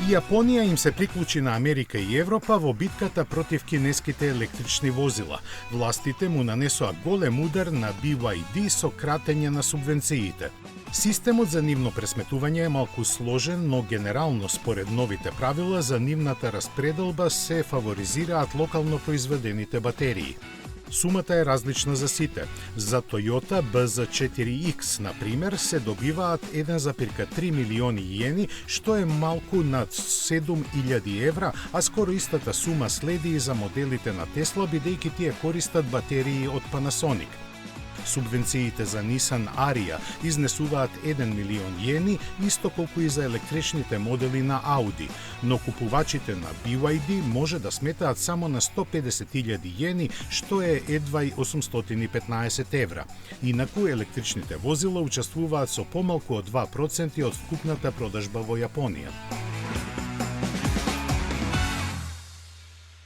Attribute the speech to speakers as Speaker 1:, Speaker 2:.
Speaker 1: Јапонија им се приклучи на Америка и Европа во битката против кинеските електрични возила. Властите му нанесоа голем удар на BYD со кратење на субвенциите. Системот за нивно пресметување е малку сложен, но генерално според новите правила за нивната распределба се фаворизираат локално произведените батерии. Сумата е различна за сите. За Toyota BZ4X, например, се добиваат 1,3 милиони јени, што е малку над 7.000 евра, а скоро истата сума следи и за моделите на Тесла, бидејќи тие користат батерии од Panasonic. Субвенциите за Nissan Ariya изнесуваат 1 милион јени, исто колку и за електричните модели на Audi, но купувачите на BYD може да сметаат само на 150.000 јени, што е едва и 815 евра. Инаку електричните возила учествуваат со помалку од 2% од вкупната продажба во Јапонија.